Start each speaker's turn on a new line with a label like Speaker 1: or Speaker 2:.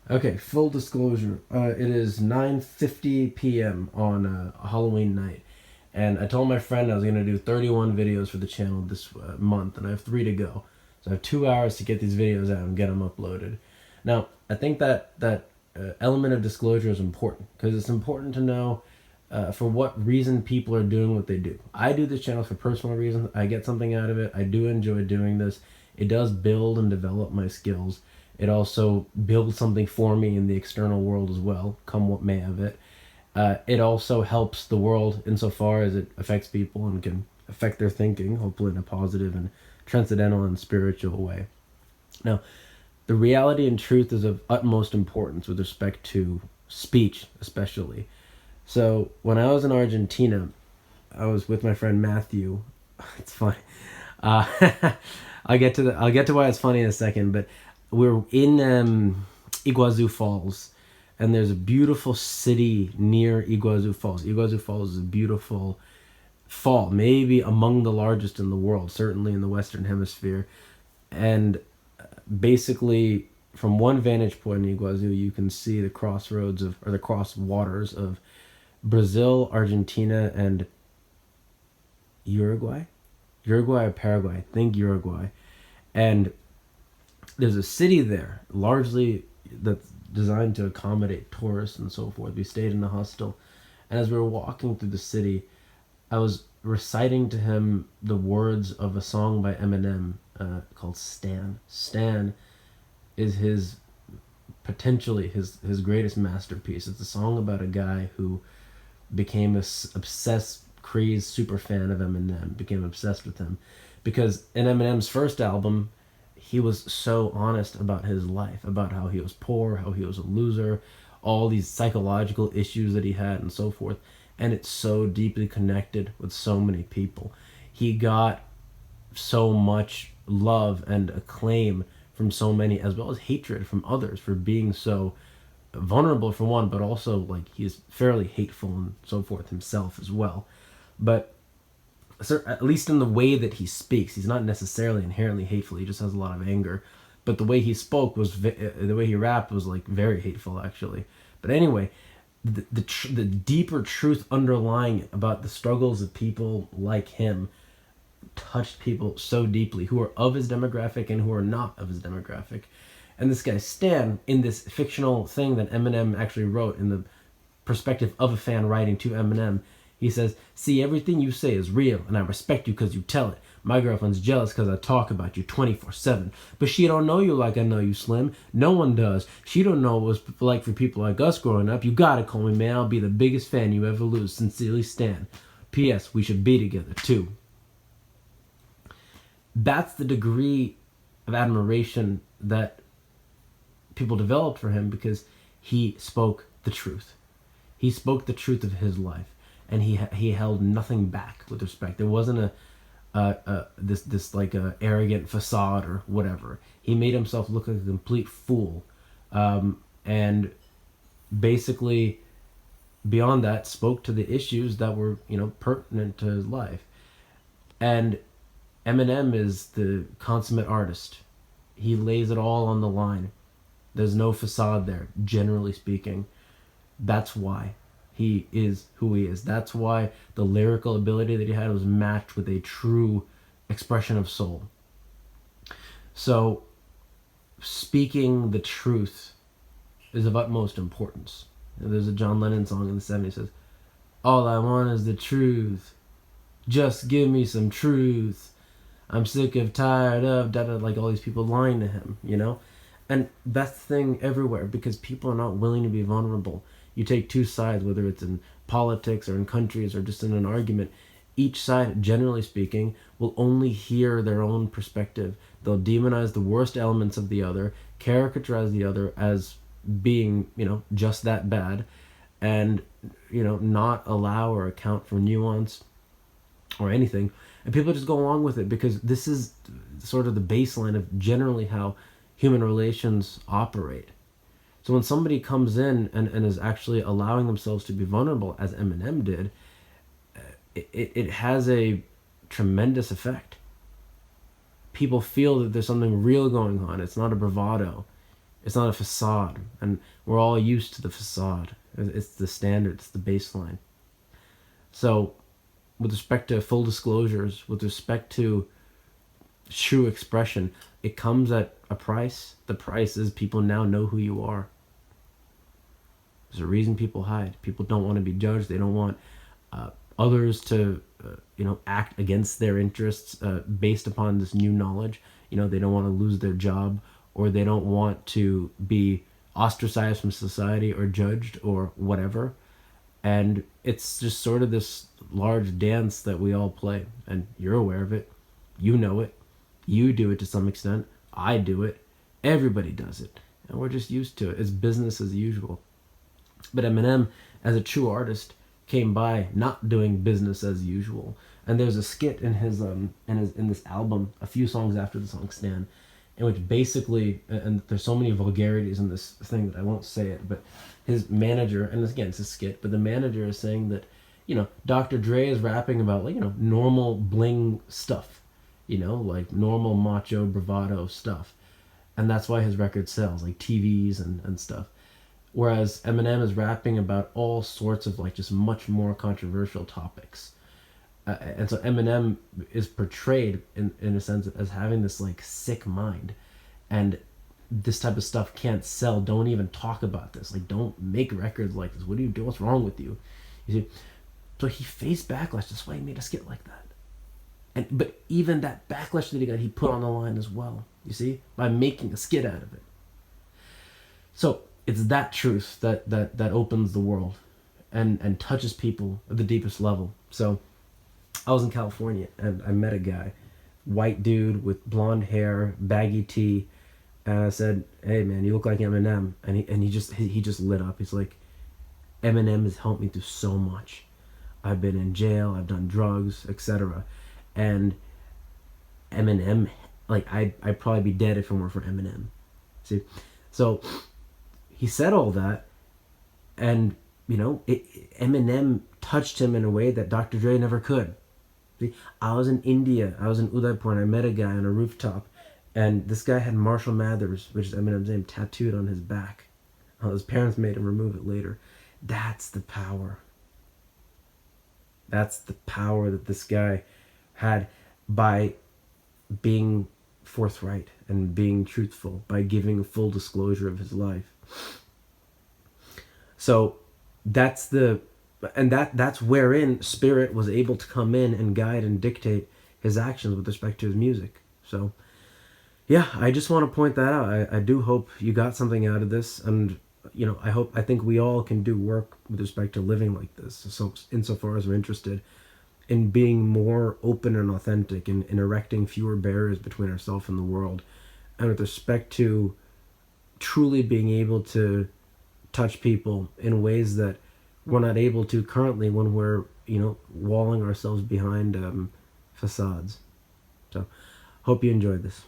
Speaker 1: Okay, full disclosure. It is 9:50 p.m. on a Halloween night, and I told my friend I was gonna do 31 videos for the channel this month, and I have three to go. So I have 2 hours to get these videos out and get them uploaded. Now, I think that element of disclosure is important because it's important to know for what reason people are doing what they do. I do this channel for personal reasons. I get something out of it. I do enjoy doing this. It does build and develop my skills. It also builds something for me in the external world as well, come what may of it. It also helps the world insofar as it affects people and can affect their thinking, hopefully in a positive and transcendental and spiritual way. Now, the reality and truth is of utmost importance with respect to speech, especially. So when I was in Argentina, I was with my friend Matthew. It's funny. Uh, I'll get to why it's funny in a second. But we're in Iguazu Falls, and there's a beautiful city near Iguazu Falls. Iguazu Falls is a beautiful fall, maybe among the largest in the world, certainly in the Western Hemisphere. And basically, from one vantage point in Iguazu, you can see the crossroads of, or the cross waters of Brazil, Argentina, and Uruguay. Uruguay or Paraguay? I think Uruguay. And there's a city there, largely that's designed to accommodate tourists and so forth. We stayed in a hostel. And as we were walking through the city, I was reciting to him the words of a song by Eminem called Stan. Stan is his potentially his greatest masterpiece. It's a song about a guy who became a obsessed, crazed super fan of Eminem, became obsessed with him. Because in Eminem's first album, he was so honest about his life, about how he was poor, how he was a loser, all these psychological issues that he had, and so forth. And it's so deeply connected with so many people. He got so much love and acclaim from so many, as well as hatred from others for being so vulnerable for one, but also like he's fairly hateful and so forth himself as well. But at least in the way that he speaks, he's not necessarily inherently hateful. He just has a lot of anger. But the way he spoke was the way he rapped was like very hateful actually. But anyway, the deeper truth underlying it about the struggles of people like him touched people so deeply who are of his demographic and who are not of his demographic. And this guy Stan, in this fictional thing that Eminem actually wrote in the perspective of a fan writing to Eminem, he says, "See, everything you say is real, and I respect you because you tell it. My girlfriend's jealous because I talk about you 24/7. But she don't know you like I know you, Slim. No one does. She don't know what it was like for people like us growing up. You gotta call me, man. I'll be the biggest fan you ever lose. Sincerely, Stan. P.S. We should be together, too." That's the degree of admiration that people developed for him because he spoke the truth. He spoke the truth of his life, and he held nothing back with respect. There wasn't this like a arrogant facade or whatever. He made himself look like a complete fool, and basically beyond that spoke to the issues that were pertinent to his life. And Eminem is the consummate artist. He lays it all on the line. There's no facade there, generally speaking. That's why he is who he is. That's why the lyrical ability that he had was matched with a true expression of soul. So, speaking the truth is of utmost importance. There's a John Lennon song in the 70s that says, "All I want is the truth. Just give me some truth. I'm sick of tired of like all these people lying to him, And that's the thing everywhere because people are not willing to be vulnerable. You take two sides, whether it's in politics or in countries or just in an argument, each side, generally speaking, will only hear their own perspective. They'll demonize the worst elements of the other, caricaturize the other as being, just that bad, and, not allow or account for nuance or anything. And people just go along with it because this is sort of the baseline of generally how human relations operate. So when somebody comes in and is actually allowing themselves to be vulnerable, as Eminem did, it has a tremendous effect. People feel that there's something real going on. It's not a bravado. It's not a facade, and we're all used to the facade. It's the standard. It's the baseline. So, with respect to full disclosures, with respect to true expression, it comes at a price. The price is people now know who you are. There's a reason people hide. People don't want to be judged. They don't want others to, act against their interests based upon this new knowledge. They don't want to lose their job, or they don't want to be ostracized from society or judged or whatever. And it's just sort of this large dance that we all play. And you're aware of it. You know it. You do it to some extent. I do it. Everybody does it. And we're just used to it. It's business as usual. But Eminem, as a true artist, came by not doing business as usual. And there's a skit in his in this album, a few songs after the song "Stan," in which basically, and there's so many vulgarities in this thing that I won't say it, but his manager, and again it's a skit, but the manager is saying that, Dr. Dre is rapping about normal bling stuff, like normal macho bravado stuff, and that's why his record sells, like TVs and stuff. Whereas Eminem is rapping about all sorts of just much more controversial topics. And so Eminem is portrayed in a sense as having this sick mind. And this type of stuff can't sell. Don't even talk about this. Don't make records like this. What do you do? What's wrong with you? You see? So he faced backlash. That's why he made a skit like that. But even that backlash that he got, he put on the line as well. You see? By making a skit out of it. So it's that truth that opens the world and touches people at the deepest level. So I was in California and I met a guy, white dude with blonde hair, baggy tee, and I said, "Hey man, you look like Eminem." And he just lit up. He's like, "Eminem has helped me through so much. I've been in jail, I've done drugs, etc. And Eminem, I'd probably be dead if it weren't for Eminem." See, so he said all that, and Eminem touched him in a way that Dr. Dre never could. See, I was in India, I was in Udaipur, and I met a guy on a rooftop, and this guy had Marshall Mathers, which is Eminem's name, tattooed on his back. His parents made him remove it later. That's the power. That's the power that this guy had by being forthright and being truthful, by giving a full disclosure of his life. So that's wherein Spirit was able to come in and guide and dictate his actions with respect to his music. So yeah, I just want to point that out. I do hope you got something out of this, and I think we all can do work with respect to living like this. So insofar as we're interested in being more open and authentic, and in erecting fewer barriers between ourselves and the world, and with respect to truly being able to touch people in ways that we're not able to currently when we're walling ourselves behind facades. So hope you enjoyed this.